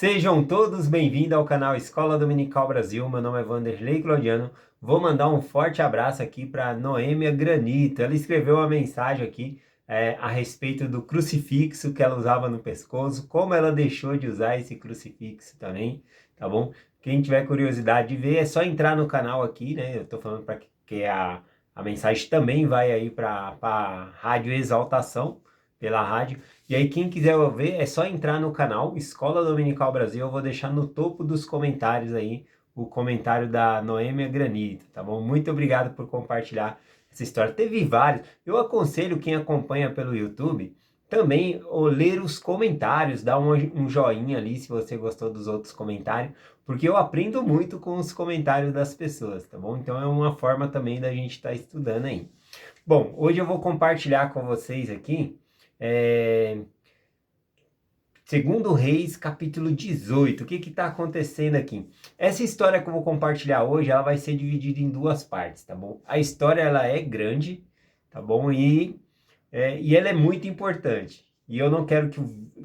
Sejam todos bem-vindos ao canal Escola Dominical Brasil. Meu nome é Vanderlei Claudiano. Vou mandar um forte abraço aqui para Noêmia Granito. Ela escreveu uma mensagem aqui a respeito do crucifixo que ela usava no pescoço, como ela deixou de usar esse crucifixo também, tá bom? Quem tiver curiosidade de ver, é só entrar no canal aqui, né? Eu tô falando para que a mensagem também vai aí para a Rádio Exaltação, pela rádio. E aí, quem quiser ver, é só entrar no canal Escola Dominical Brasil. Eu vou deixar no topo dos comentários aí o comentário da Noêmia Granito, tá bom? Muito obrigado por compartilhar essa história. Teve vários. Eu aconselho quem acompanha pelo YouTube também ler os comentários, dar um joinha ali se você gostou dos outros comentários, porque eu aprendo muito com os comentários das pessoas, tá bom? Então é uma forma também da gente estar estudando aí. Bom, hoje eu vou compartilhar com vocês aqui é, Segundo Reis, capítulo 18. O que está acontecendo aqui? Essa história que eu vou compartilhar hoje, ela vai ser dividida em duas partes, tá bom? A história, ela é grande, tá bom? E ela é muito importante. E eu não quero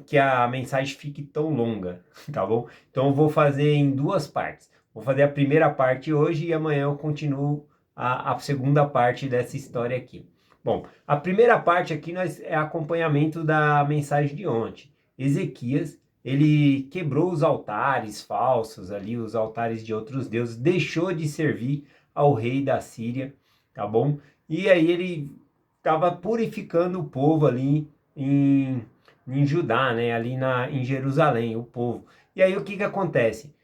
que a mensagem fique tão longa, tá bom? Então eu vou fazer em duas partes. Vou fazer a primeira parte hoje e amanhã eu continuo a segunda parte dessa história aqui. Bom, a primeira parte aqui é acompanhamento da mensagem de ontem. Ezequias, ele quebrou os altares falsos ali, os altares de outros deuses, deixou de servir ao rei da Síria, tá bom? E aí ele estava purificando o povo ali em Judá, né? Ali em Jerusalém, o povo. E aí o que acontece?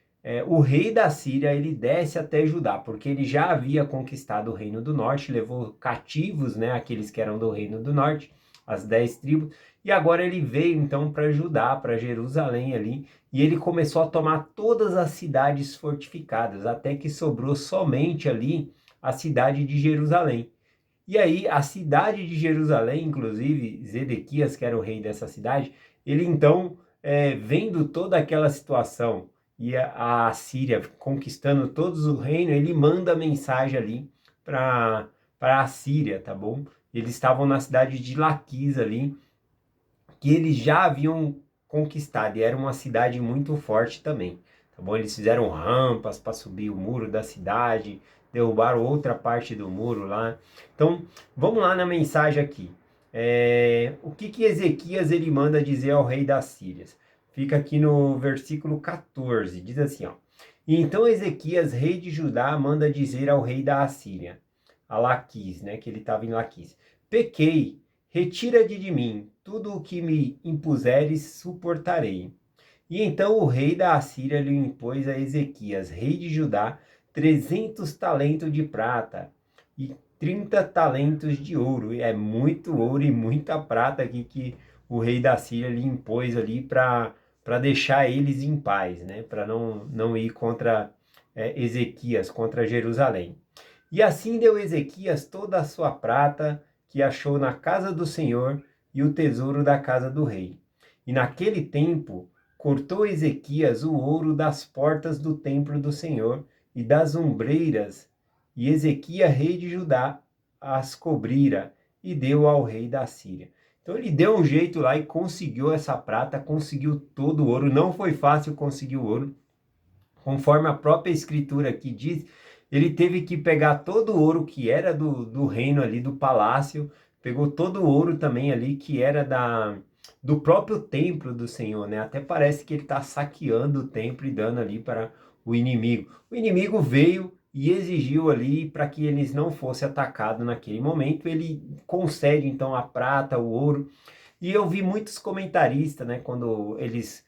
O rei da Síria, ele desce até Judá, porque ele já havia conquistado o reino do norte, levou cativos, né, aqueles que eram do reino do norte, as 10 tribos, e agora ele veio então para Judá, para Jerusalém ali, e ele começou a tomar todas as cidades fortificadas, até que sobrou somente ali a cidade de Jerusalém. E aí, a cidade de Jerusalém, inclusive, Zedequias, que era o rei dessa cidade, ele então, vendo toda aquela situação e a Síria conquistando todos o reino, ele manda mensagem ali para a Síria, tá bom? Eles estavam na cidade de Laquis ali, que eles já haviam conquistado, e era uma cidade muito forte também, tá bom? Eles fizeram rampas para subir o muro da cidade, derrubaram outra parte do muro lá. Então, vamos lá na mensagem aqui. O que Ezequias ele manda dizer ao rei das Sírias? Fica aqui no versículo 14, diz assim, ó. E então Ezequias, rei de Judá, manda dizer ao rei da Assíria, a Laquis, né, que ele estava em Laquis: pequei, retira-te de mim, tudo o que me impuseres suportarei. E então o rei da Assíria lhe impôs a Ezequias, rei de Judá, 300 talentos de prata e 30 talentos de ouro. E é muito ouro e muita prata aqui que o rei da Síria lhe impôs ali para deixar eles em paz, né? Para não ir contra Ezequias, contra Jerusalém. E assim deu Ezequias toda a sua prata que achou na casa do Senhor e o tesouro da casa do rei. E naquele tempo cortou Ezequias o ouro das portas do templo do Senhor e das ombreiras, e Ezequias, rei de Judá, as cobrira e deu ao rei da Síria. Então ele deu um jeito lá e conseguiu essa prata, conseguiu todo o ouro. Não foi fácil conseguir o ouro, conforme a própria escritura aqui diz. Ele teve que pegar todo o ouro que era do reino ali, do palácio, pegou todo o ouro também ali que era do próprio templo do Senhor, né? Até parece que ele está saqueando o templo e dando ali para o inimigo. O inimigo veio e exigiu ali para que eles não fossem atacados naquele momento. Ele concede então a prata, o ouro. E eu vi muitos comentaristas, né, quando eles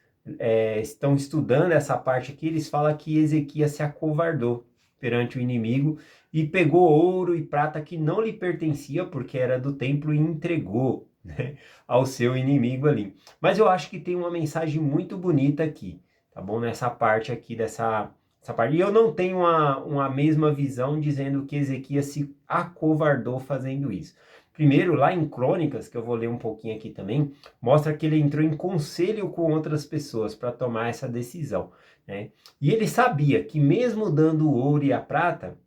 estão estudando essa parte aqui, eles falam que Ezequias se acovardou perante o inimigo e pegou ouro e prata que não lhe pertencia, porque era do templo, e entregou, né, ao seu inimigo ali. Mas eu acho que tem uma mensagem muito bonita aqui, tá bom? Nessa parte aqui, essa parte. E eu não tenho uma mesma visão dizendo que Ezequias se acovardou fazendo isso. Primeiro, lá em Crônicas, que eu vou ler um pouquinho aqui também, mostra que ele entrou em conselho com outras pessoas para tomar essa decisão, né? E ele sabia que mesmo dando o ouro e a prata,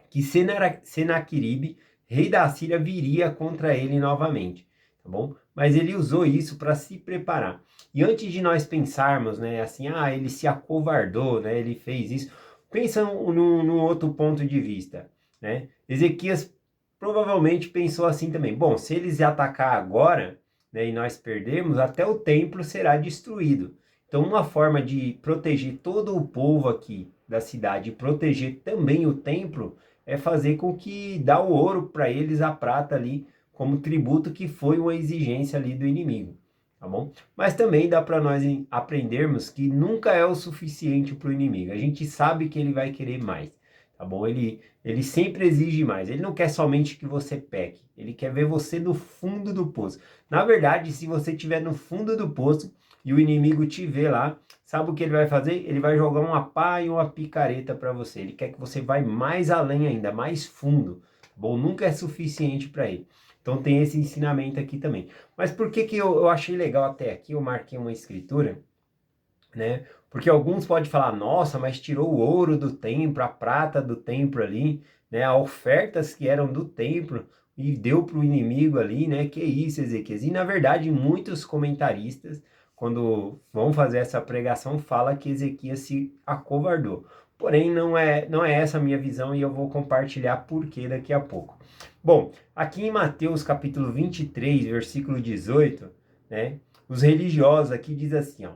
que Senaqueribe, rei da Síria, viria contra ele novamente. tá bom? Mas ele usou isso para se preparar. E antes de nós pensarmos, né, assim, ele se acovardou, né, ele fez isso, pensa num outro ponto de vista, né? Ezequias provavelmente pensou assim também, bom, se eles atacar agora, né, e nós perdermos, até o templo será destruído. Então, uma forma de proteger todo o povo aqui da cidade e proteger também o templo é fazer com que dá o ouro para eles, a prata ali, como tributo, que foi uma exigência ali do inimigo, tá bom? Mas também dá para nós aprendermos que nunca é o suficiente para o inimigo. A gente sabe que ele vai querer mais, tá bom? Ele sempre exige mais. Ele não quer somente que você peque. Ele quer ver você no fundo do poço. Na verdade, se você estiver no fundo do poço e o inimigo te vê lá, sabe o que ele vai fazer? Ele vai jogar uma pá e uma picareta para você. Ele quer que você vá mais além ainda, mais fundo. Tá bom, nunca é suficiente para ele. Então tem esse ensinamento aqui também. Mas por que eu achei legal até aqui? Eu marquei uma escritura, né? Porque alguns podem falar, nossa, mas tirou o ouro do templo, a prata do templo ali, né? As ofertas que eram do templo e deu para o inimigo ali, né? Que isso, Ezequias? E na verdade, muitos comentaristas, quando vão fazer essa pregação, falam que Ezequias se acovardou. Porém, não é essa a minha visão e eu vou compartilhar por que daqui a pouco. Bom, aqui em Mateus capítulo 23, versículo 18, né? Os religiosos aqui diz assim, ó.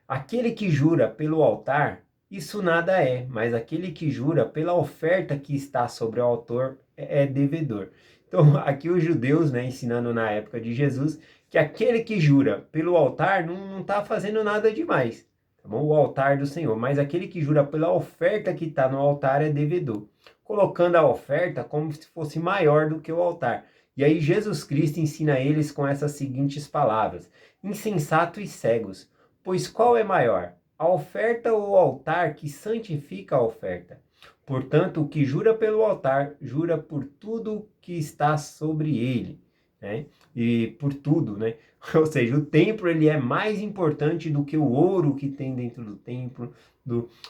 Aquele que jura pelo altar, isso nada é, mas aquele que jura pela oferta que está sobre o altar é devedor. Então, aqui os judeus, né, ensinando na época de Jesus, que aquele que jura pelo altar não está fazendo nada demais, tá bom? O altar do Senhor, mas aquele que jura pela oferta que está no altar é devedor, colocando a oferta como se fosse maior do que o altar. E aí Jesus Cristo ensina eles com essas seguintes palavras: insensatos e cegos. Pois qual é maior, a oferta ou o altar que santifica a oferta? Portanto, o que jura pelo altar, jura por tudo que está sobre ele, né? E por tudo, né? Ou seja, o templo ele é mais importante do que o ouro que tem dentro do templo,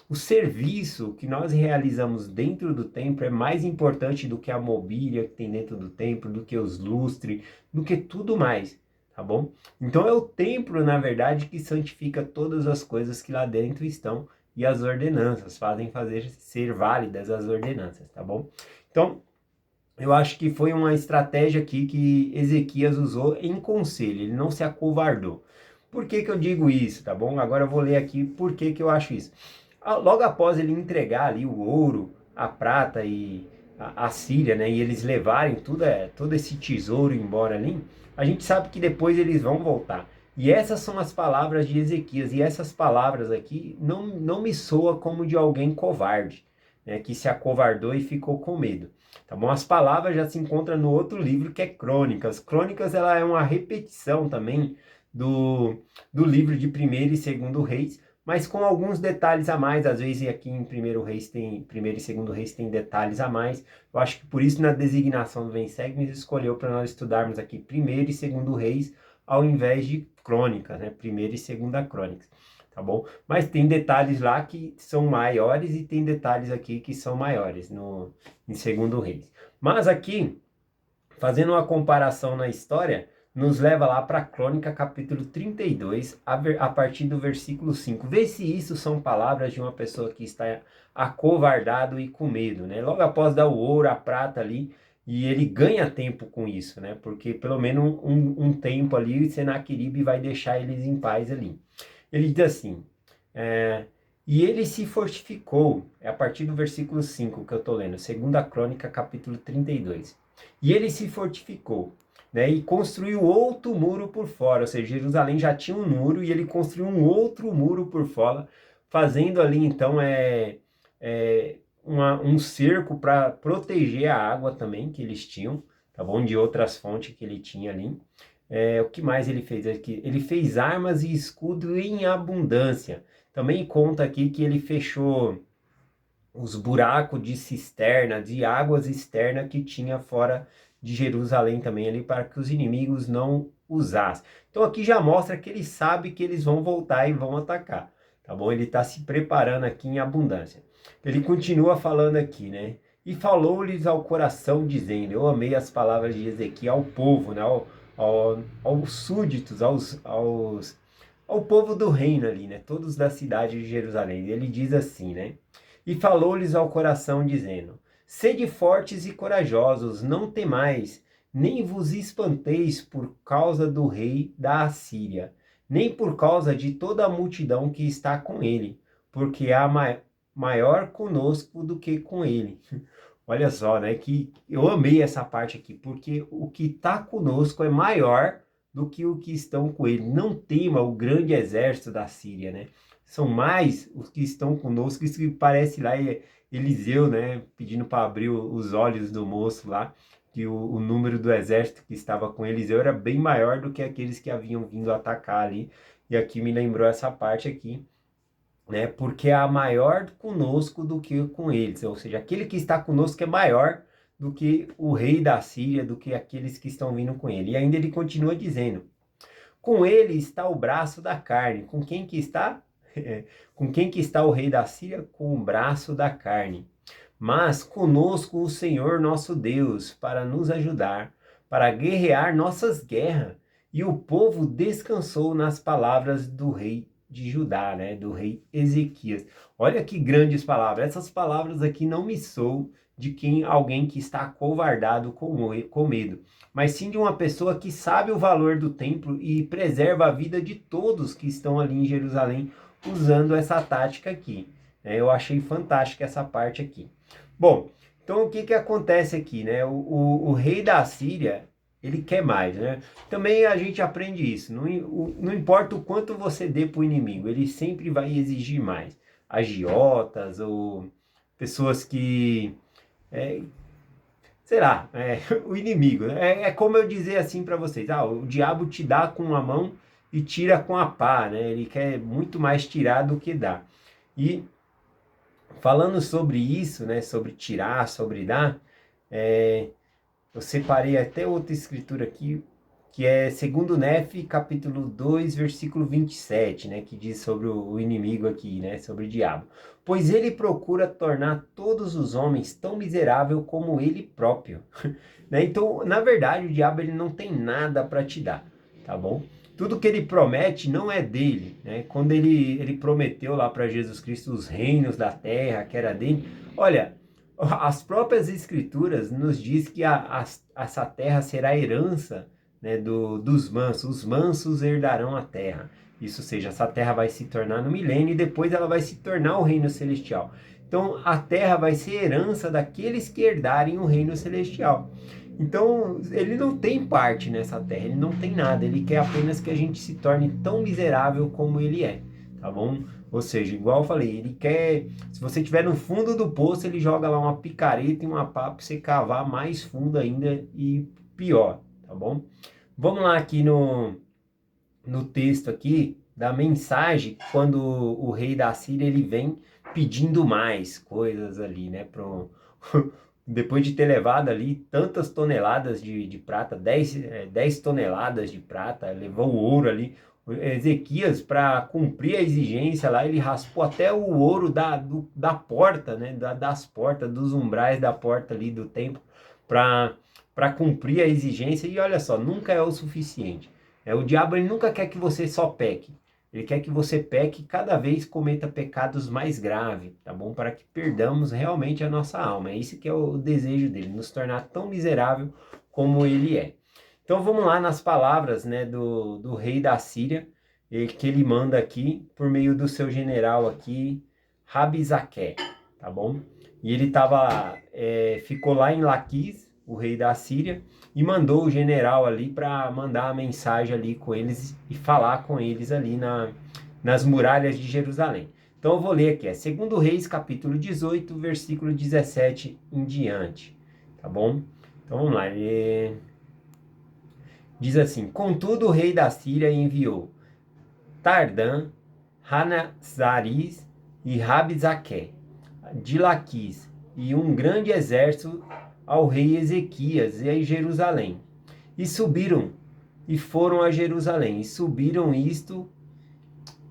o serviço que nós realizamos dentro do templo é mais importante do que a mobília que tem dentro do templo, do que os lustres, do que tudo mais. Tá bom? Então é o templo, na verdade, que santifica todas as coisas que lá dentro estão e as ordenanças fazem fazer ser válidas as ordenanças, tá bom? Então, eu acho que foi uma estratégia aqui que Ezequias usou em conselho, ele não se acovardou. Por que eu digo isso, tá bom? Agora eu vou ler aqui por que eu acho isso. Logo após ele entregar ali o ouro, a prata e a Síria, né, e eles levarem todo esse tesouro embora ali, a gente sabe que depois eles vão voltar. E essas são as palavras de Ezequias, e essas palavras aqui não me soa como de alguém covarde, né, que se acovardou e ficou com medo. Tá bom? As palavras já se encontram no outro livro que é Crônicas. Crônicas ela é uma repetição também do livro de Primeiro e Segundo Reis, mas com alguns detalhes a mais. Às vezes aqui em Primeiro e Segundo Reis tem detalhes a mais. Eu acho que por isso na designação do Vem Segue escolheu para nós estudarmos aqui Primeiro e Segundo Reis ao invés de Crônicas, né? Primeira e Segunda Crônicas, tá bom? Mas tem detalhes lá que são maiores e tem detalhes aqui que são maiores em Segundo Reis. Mas aqui, fazendo uma comparação na história, nos leva lá para a Crônica capítulo 32, a partir do versículo 5. Vê se isso são palavras de uma pessoa que está acovardado e com medo, né? Logo após dar o ouro, a prata ali, e ele ganha tempo com isso, né? Porque pelo menos um tempo ali, Senaqueribe vai deixar eles em paz ali. Ele diz assim, e ele se fortificou, é a partir do versículo 5 que eu estou lendo, 2ª Crônica, capítulo 32. E ele se fortificou, né, e construiu outro muro por fora, ou seja, Jerusalém já tinha um muro e ele construiu um outro muro por fora, fazendo ali então um cerco para proteger a água também que eles tinham, tá bom? De outras fontes que ele tinha ali. O que mais ele fez aqui? Ele fez armas e escudo em abundância. Também conta aqui que ele fechou os buracos de cisterna, de águas externas que tinha fora de Jerusalém também ali para que os inimigos não usassem. Então aqui já mostra que ele sabe que eles vão voltar e vão atacar, tá bom? Ele está se preparando aqui em abundância. Ele continua falando aqui, né? E falou-lhes ao coração dizendo, eu amei as palavras de Ezequiel ao povo, né? aos súditos, ao povo do reino ali, né? Todos da cidade de Jerusalém. Ele diz assim, né? E falou-lhes ao coração, dizendo: Sede fortes e corajosos, não temais, nem vos espanteis por causa do rei da Assíria, nem por causa de toda a multidão que está com ele, porque há maior conosco do que com ele. Olha só, né? Que eu amei essa parte aqui, porque o que está conosco é maior do que o que estão com ele. Não tema o grande exército da Síria, né? São mais os que estão conosco. Isso que parece lá Eliseu, né? Pedindo para abrir os olhos do moço lá, que o número do exército que estava com Eliseu era bem maior do que aqueles que haviam vindo atacar ali. E aqui me lembrou essa parte aqui, né? Porque há maior conosco do que com eles, ou seja, aquele que está conosco é maior do que o rei da Síria, do que aqueles que estão vindo com ele. E ainda ele continua dizendo: com ele está o braço da carne. Com quem que está? Com quem que está o rei da Síria? Com o braço da carne. Mas conosco o Senhor nosso Deus, para nos ajudar, para guerrear nossas guerras. E o povo descansou nas palavras do rei de Judá, né? Do rei Ezequias. Olha que grandes palavras. Essas palavras aqui não me soam de alguém que está acovardado com medo, mas sim de uma pessoa que sabe o valor do templo e preserva a vida de todos que estão ali em Jerusalém usando essa tática aqui. Eu achei fantástica essa parte aqui. Bom, então o que que acontece aqui, né? O rei da Síria, ele quer mais, né? Também a gente aprende isso. Não importa o quanto você dê para o inimigo, ele sempre vai exigir mais. Agiotas ou pessoas que, é, sei lá, o inimigo. É como eu dizer assim para vocês: o diabo te dá com uma mão e tira com a pá, né? Ele quer muito mais tirar do que dar. E falando sobre isso, né, sobre tirar, sobre dar, eu separei até outra escritura aqui, que é segundo Nef, capítulo 2, versículo 27, né, que diz sobre o inimigo aqui, né, sobre o diabo. Pois ele procura tornar todos os homens tão miserável como ele próprio. Né? Então, na verdade, o diabo ele não tem nada para te dar, tá bom? Tudo que ele promete não é dele, né? Quando ele prometeu lá para Jesus Cristo os reinos da terra, que era dele, olha, as próprias escrituras nos diz que essa terra será herança, né, dos mansos. Os mansos herdarão a terra. Isso, ou seja, essa terra vai se tornar no milênio e depois ela vai se tornar o reino celestial. Então, a terra vai ser herança daqueles que herdarem o reino celestial. Então, ele não tem parte nessa terra, ele não tem nada, ele quer apenas que a gente se torne tão miserável como ele é, tá bom? Ou seja, igual eu falei, ele quer, se você estiver no fundo do poço, ele joga lá uma picareta e uma pá para você cavar mais fundo ainda e pior, tá bom? Vamos lá aqui no texto aqui da mensagem, quando o rei da Síria ele vem pedindo mais coisas ali, né, depois de ter levado ali tantas toneladas de prata, 10 toneladas de prata, levou o ouro ali. Ezequias, para cumprir a exigência lá, ele raspou até o ouro da porta, né? Das portas, dos umbrais da porta ali do templo, para cumprir a exigência. E olha só, nunca é o suficiente. O diabo ele nunca quer que você só peque. Ele quer que você peque e cada vez cometa pecados mais graves, tá bom? Para que perdamos realmente a nossa alma. É isso que é o desejo dele, nos tornar tão miserável como ele é. Então vamos lá nas palavras, né, do rei da Síria, que ele manda aqui por meio do seu general aqui, Rabizaque, tá bom? E ele ficou lá em Laquis, o rei da Síria, e mandou o general ali para mandar a mensagem ali com eles e falar com eles ali nas muralhas de Jerusalém. Então eu vou ler aqui, segundo Reis capítulo 18, versículo 17 em diante, tá bom? Então vamos lá, ele diz assim: contudo o rei da Síria enviou Tardã, Hanazaris e Rabizaque, de Laquis, e um grande exército ao rei Ezequias e a Jerusalém. E subiram, e foram a Jerusalém, e subiram isto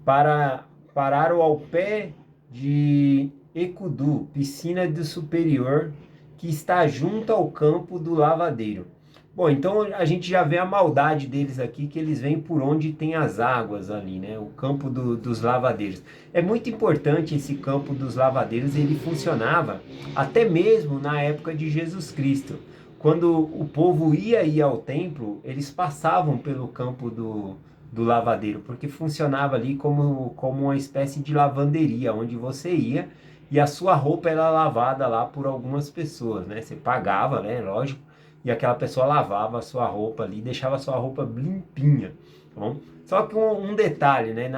pararam ao pé de Ecudu, piscina do superior, que está junto ao campo do lavadeiro. Bom, então a gente já vê a maldade deles aqui, que eles vêm por onde tem as águas ali, né? O campo dos lavadeiros. É muito importante esse campo dos lavadeiros, ele funcionava até mesmo na época de Jesus Cristo. Quando o povo ia ao templo, eles passavam pelo campo do lavadeiro, porque funcionava ali como uma espécie de lavanderia, onde você ia e a sua roupa era lavada lá por algumas pessoas, né? Você pagava, né? Lógico, e aquela pessoa lavava a sua roupa ali, deixava a sua roupa limpinha, tá bom? Só que um detalhe, né?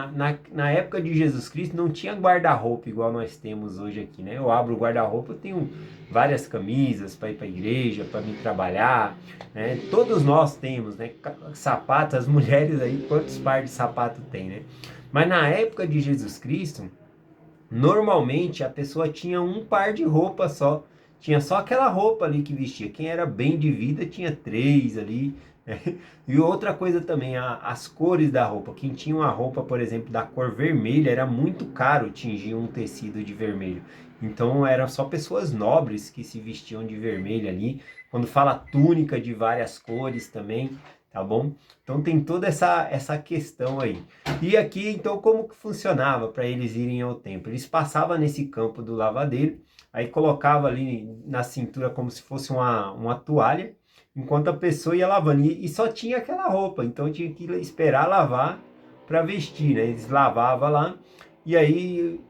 Na época de Jesus Cristo não tinha guarda-roupa igual nós temos hoje aqui, né? Eu abro o guarda-roupa, eu tenho várias camisas para ir para a igreja, para me trabalhar, né? Todos nós temos, né? Sapatos, as mulheres aí, quantos pares de sapato tem, né? Mas na época de Jesus Cristo, normalmente a pessoa tinha um par de roupa só. Tinha só aquela roupa ali que vestia. Quem era bem de vida tinha três ali, né? E outra coisa também, as cores da roupa. Quem tinha uma roupa, por exemplo, da cor vermelha, era muito caro tingir um tecido de vermelho. Então eram só pessoas nobres que se vestiam de vermelho ali. Quando fala túnica de várias cores também, tá bom? Então tem toda essa questão aí. E aqui, então, como que funcionava para eles irem ao templo? Eles passavam nesse campo do lavadeiro, aí colocava ali na cintura como se fosse uma toalha, enquanto a pessoa ia lavando. E só tinha aquela roupa, então tinha que esperar lavar para vestir, né? Eles lavavam lá, e aí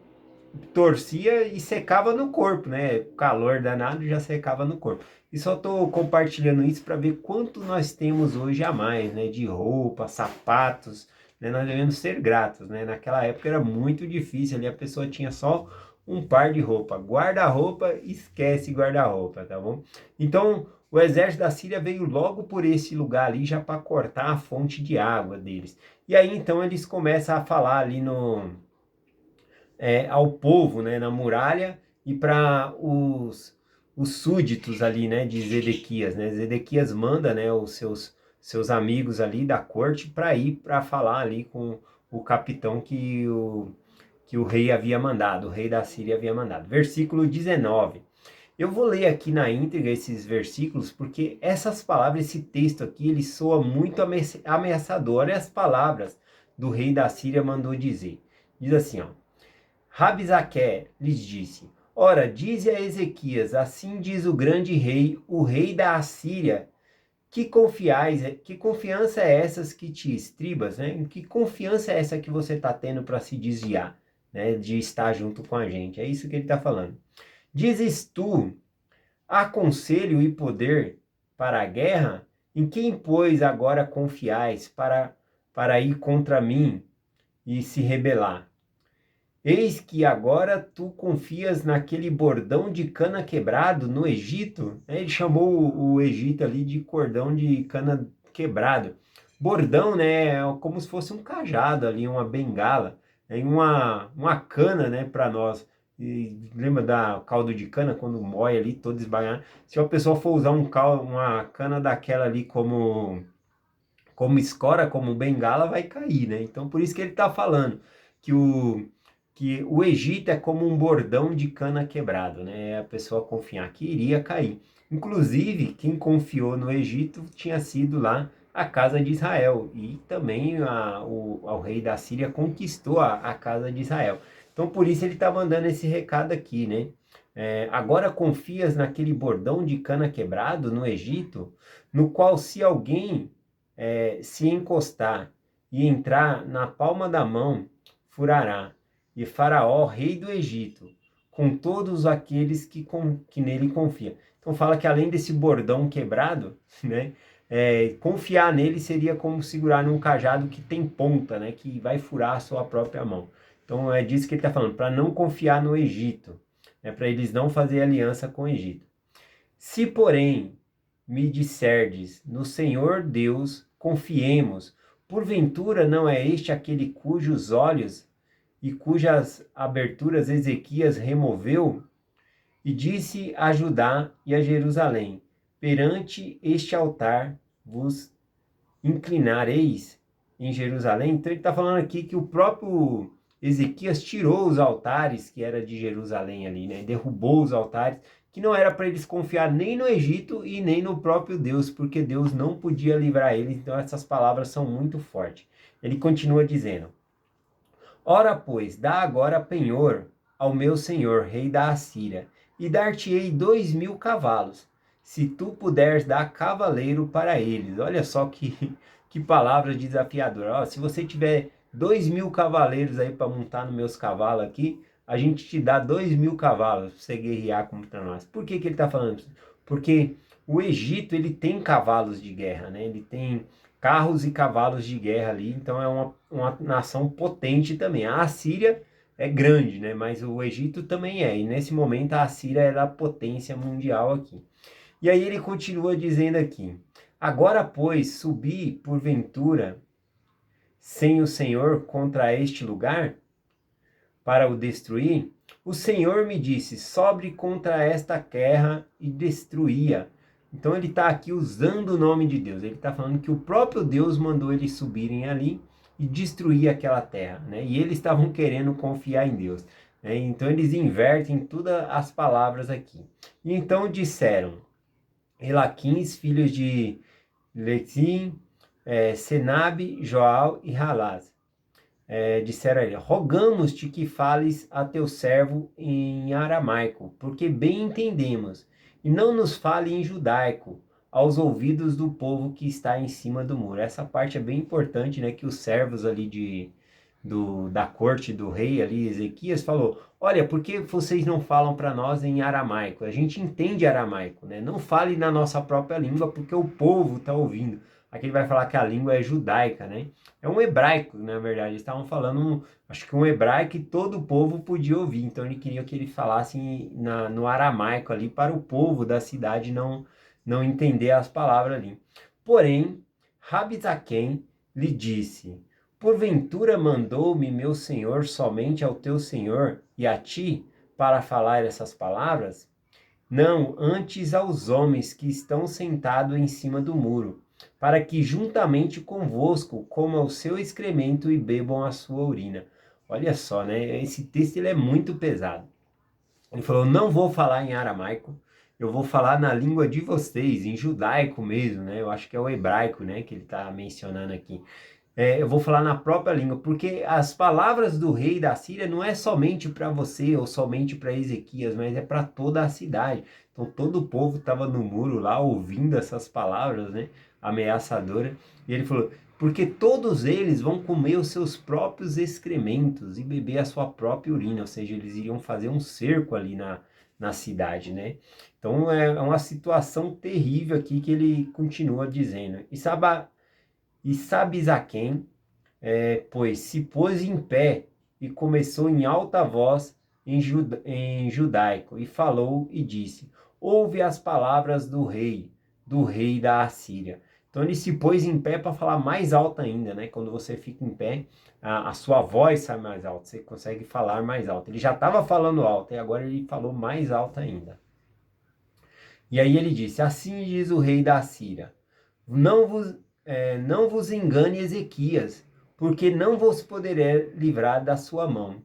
torcia e secava no corpo, né? Calor danado já secava no corpo. E só estou compartilhando isso para ver quanto nós temos hoje a mais, né? De roupa, sapatos, né? Nós devemos ser gratos, né? Naquela época era muito difícil, ali a pessoa tinha só um par de roupa. Guarda-roupa, esquece guarda-roupa, tá bom? Então, o exército da Síria veio logo por esse lugar ali já para cortar a fonte de água deles. E aí então eles começam a falar ali ao povo, né, na muralha e para os súditos ali, né, de Zedequias, né? Zedequias manda, né, os seus amigos ali da corte para ir para falar ali com o capitão que o rei havia mandado, o rei da Síria havia mandado. Versículo 19. Eu vou ler aqui na íntegra esses versículos porque essas palavras, esse texto aqui, ele soa muito ameaçador. Olha as palavras do rei da Síria mandou dizer. Diz assim, ó. Rabsaque lhes disse: Ora, dize a Ezequias, assim diz o grande rei, o rei da Assíria, que confiança é essas que te estribas, né? Que confiança é essa que você está tendo para se desviar, né? De estar junto com a gente. É isso que ele está falando. Dizes tu, há conselho e poder para a guerra? Em quem, pois, agora confiais para ir contra mim e se rebelar? Eis que agora tu confias naquele bordão de cana quebrado no Egito. Ele chamou o Egito ali de cordão de cana quebrado. Bordão, né, é como se fosse um cajado ali, uma bengala, uma cana, né, para nós. E lembra da caldo de cana, quando moe ali, todo esbaiado? Se a pessoa for usar uma cana daquela ali como escora, como bengala, vai cair, né? Então, por isso que ele está falando que o Egito é como um bordão de cana quebrado, né? A pessoa confiar que iria cair. Inclusive, quem confiou no Egito tinha sido lá a casa de Israel. E também o rei da Síria conquistou a casa de Israel. Então, por isso ele está mandando esse recado aqui, né? Agora confias naquele bordão de cana quebrado no Egito, no qual se alguém se encostar e entrar na palma da mão, furará. E Faraó, rei do Egito, com todos aqueles que nele confiam. Então fala que além desse bordão quebrado, né, confiar nele seria como segurar num cajado que tem ponta, né, que vai furar a sua própria mão. Então é disso que ele está falando, para não confiar no Egito, né, para eles não fazerem aliança com o Egito. Se, porém, me disserdes, no Senhor Deus confiemos, porventura não é este aquele cujos olhos e cujas aberturas Ezequias removeu? E disse a Judá e a Jerusalém: perante este altar vos inclinareis em Jerusalém. Então ele está falando aqui que o próprio Ezequias tirou os altares que era de Jerusalém ali, né? Derrubou os altares, que não era para eles confiar nem no Egito e nem no próprio Deus, porque Deus não podia livrar eles. Então essas palavras são muito fortes. Ele continua dizendo: Ora, pois, dá agora penhor ao meu senhor, rei da Assíria, e dar-te-ei 2.000 cavalos, se tu puderes dar cavaleiro para eles. Olha só que palavra desafiadora. Ó, se você tiver 2.000 cavaleiros aí para montar nos meus cavalos aqui, a gente te dá 2.000 cavalos para você guerrear contra nós. Por que ele está falando isso? Porque o Egito, ele tem cavalos de guerra, né? Ele tem carros e cavalos de guerra ali, então é uma nação potente também. A Assíria é grande, né? Mas o Egito também é, e nesse momento a Assíria era a potência mundial aqui. E aí ele continua dizendo aqui: Agora, pois, subi porventura sem o Senhor contra este lugar para o destruir? O Senhor me disse: Sobre contra esta terra e destruía. Então ele está aqui usando o nome de Deus. Ele está falando que o próprio Deus mandou eles subirem ali e destruir aquela terra, né? E eles estavam querendo confiar em Deus, né? Então eles invertem todas as palavras aqui. E então disseram: Elaquins, filhos de Letim, Senabe, Joal e Halaz. Disseram a ele: Rogamos-te que fales a teu servo em aramaico, porque bem entendemos, e não nos fale em judaico, aos ouvidos do povo que está em cima do muro. Essa parte é bem importante, né? Que os servos ali da corte do rei ali, Ezequias, falou: Olha, por que vocês não falam para nós em aramaico? A gente entende aramaico, né? Não fale na nossa própria língua, porque o povo está ouvindo. Aqui ele vai falar que a língua é judaica, né? É um hebraico, na verdade. Eles estavam falando, acho que um hebraico que todo o povo podia ouvir. Então ele queria que ele falasse no aramaico ali para o povo da cidade não entender as palavras ali. Porém, Rabizaquém lhe disse: Porventura mandou-me meu senhor somente ao teu senhor e a ti para falar essas palavras? Não, antes aos homens que estão sentados em cima do muro, para que juntamente convosco comam o seu excremento e bebam a sua urina. Olha só, né? Esse texto ele é muito pesado. Ele falou: não vou falar em aramaico, eu vou falar na língua de vocês, em judaico mesmo, né? Eu acho que é o hebraico, né? Que ele está mencionando aqui. Eu vou falar na própria língua, porque as palavras do rei da Síria não é somente para você ou somente para Ezequias, mas é para toda a cidade. Então todo o povo estava no muro lá ouvindo essas palavras, né, ameaçadoras. E ele falou: porque todos eles vão comer os seus próprios excrementos e beber a sua própria urina, ou seja, eles iriam fazer um cerco ali na cidade, né? Então é uma situação terrível aqui que ele continua dizendo. E sabes a quem? Pois se pôs em pé e começou em alta voz em judaico, e falou e disse: Ouve as palavras do rei da Assíria. Então ele se pôs em pé para falar mais alto ainda, né? Quando você fica em pé, a sua voz sai mais alta, você consegue falar mais alto. Ele já estava falando alto e agora ele falou mais alto ainda. E aí ele disse: Assim diz o rei da Assíria: não vos engane Ezequias, porque não vos poderei livrar da sua mão.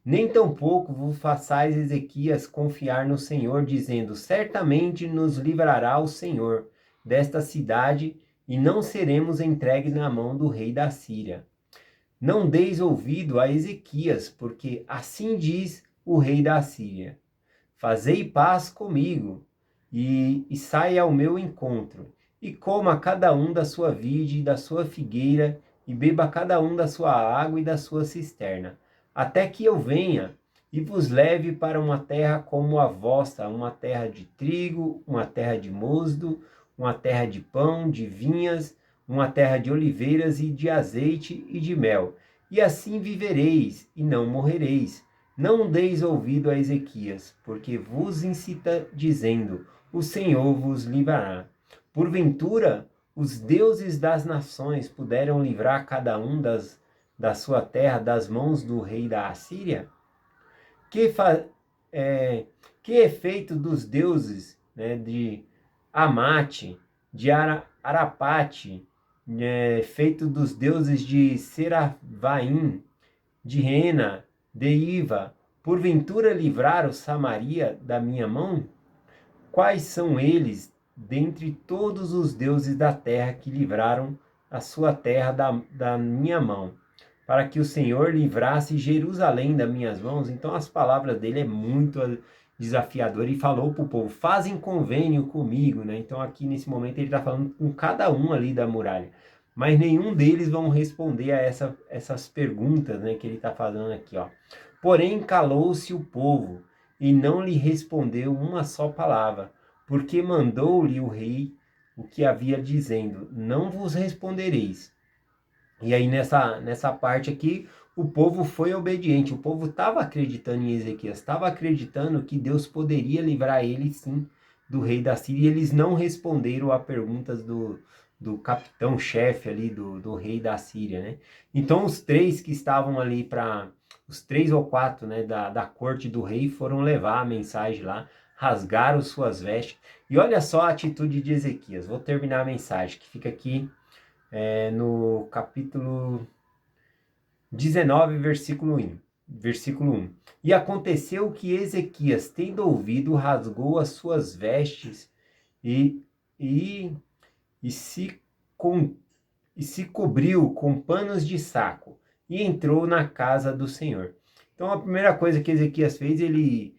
Nem tampouco vos façais Ezequias confiar no Senhor, dizendo: certamente nos livrará o Senhor desta cidade, e não seremos entregues na mão do rei da Síria. Não deis ouvido a Ezequias, porque assim diz o rei da Síria: Fazei paz comigo, e saia ao meu encontro, e coma cada um da sua vide e da sua figueira, e beba cada um da sua água e da sua cisterna, até que eu venha e vos leve para uma terra como a vossa, uma terra de trigo, uma terra de musgo, uma terra de pão, de vinhas, uma terra de oliveiras e de azeite e de mel. E assim vivereis e não morrereis. Não deis ouvido a Ezequias, porque vos incita dizendo: o Senhor vos livrará. Porventura, os deuses das nações puderam livrar cada um da sua terra das mãos do rei da Assíria? Que, que efeito dos deuses, né, de Amate, de Arapate, feito dos deuses de Seravaim, de Rena, Deiva, porventura livrar o Samaria da minha mão? Quais são eles dentre todos os deuses da terra que livraram a sua terra da minha mão, para que o Senhor livrasse Jerusalém das minhas mãos? Então as palavras dele é muito desafiador e falou para o povo: fazem convênio comigo, né? Então aqui nesse momento ele está falando com cada um ali da muralha, mas nenhum deles vão responder a essas perguntas, né, que ele está fazendo aqui, ó. Porém calou-se o povo e não lhe respondeu uma só palavra, porque mandou-lhe o rei o que havia dizendo: não vos respondereis. E aí nessa parte aqui, o povo foi obediente, o povo estava acreditando em Ezequias, estava acreditando que Deus poderia livrar ele sim do rei da Síria, e eles não responderam a perguntas do capitão-chefe ali, do rei da Síria, né? Então os três que estavam ali os 3 ou 4, né, da corte do rei foram levar a mensagem lá, rasgaram suas vestes, e olha só a atitude de Ezequias. Vou terminar a mensagem, que fica aqui no capítulo 19, versículo 1. E aconteceu que Ezequias, tendo ouvido, rasgou as suas vestes e, e, e, se, com, e se cobriu com panos de saco e entrou na casa do Senhor. Então a primeira coisa que Ezequias fez, ele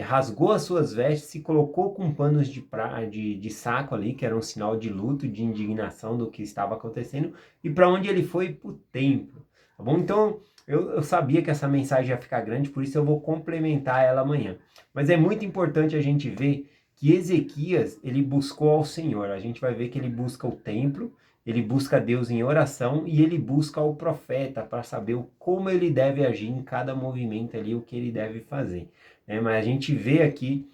rasgou as suas vestes, se colocou com panos de saco ali, que era um sinal de luto, de indignação do que estava acontecendo, e para onde ele foi? Para o templo, tá bom? Então, eu sabia que essa mensagem ia ficar grande, por isso eu vou complementar ela amanhã. Mas é muito importante a gente ver que Ezequias, ele buscou ao Senhor. A gente vai ver que ele busca o templo, ele busca Deus em oração e ele busca o profeta para saber como ele deve agir em cada movimento ali, o que ele deve fazer. Mas a gente vê aqui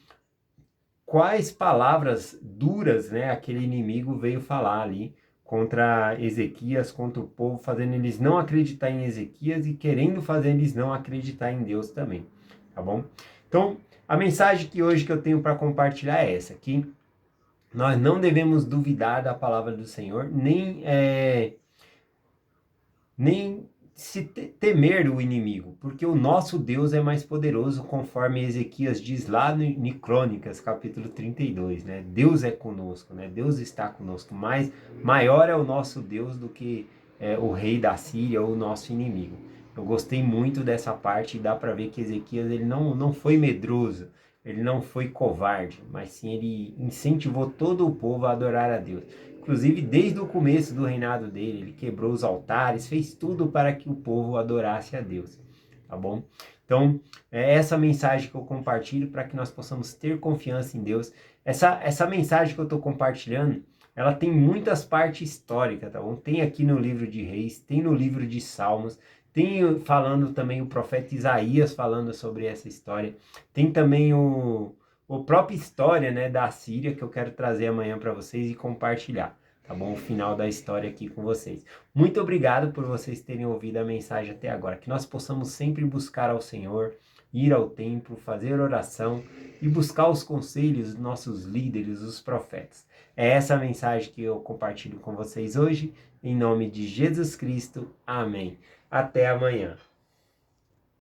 quais palavras duras, né, aquele inimigo veio falar ali contra Ezequias, contra o povo, fazendo eles não acreditar em Ezequias e querendo fazer eles não acreditar em Deus também, tá bom? Então, a mensagem que hoje que eu tenho para compartilhar é essa, que nós não devemos duvidar da palavra do Senhor, nem se temer o inimigo, porque o nosso Deus é mais poderoso, conforme Ezequias diz lá em Crônicas, capítulo 32, né? Deus é conosco, né? Deus está conosco, mas maior é o nosso Deus do que o rei da Síria ou o nosso inimigo. Eu gostei muito dessa parte e dá para ver que Ezequias ele não foi medroso, ele não foi covarde, mas sim ele incentivou todo o povo a adorar a Deus. Inclusive, desde o começo do reinado dele, ele quebrou os altares, fez tudo para que o povo adorasse a Deus, tá bom? Então, é essa mensagem que eu compartilho para que nós possamos ter confiança em Deus. Essa mensagem que eu estou compartilhando, ela tem muitas partes históricas, tá bom? Tem aqui no livro de Reis, tem no livro de Salmos, tem falando também o profeta Isaías falando sobre essa história, tem também a própria história, né, da Síria, que eu quero trazer amanhã para vocês e compartilhar, tá bom? O final da história aqui com vocês. Muito obrigado por vocês terem ouvido a mensagem até agora. Que nós possamos sempre buscar ao Senhor, ir ao templo, fazer oração e buscar os conselhos dos nossos líderes, os profetas. É essa a mensagem que eu compartilho com vocês hoje. Em nome de Jesus Cristo. Amém. Até amanhã.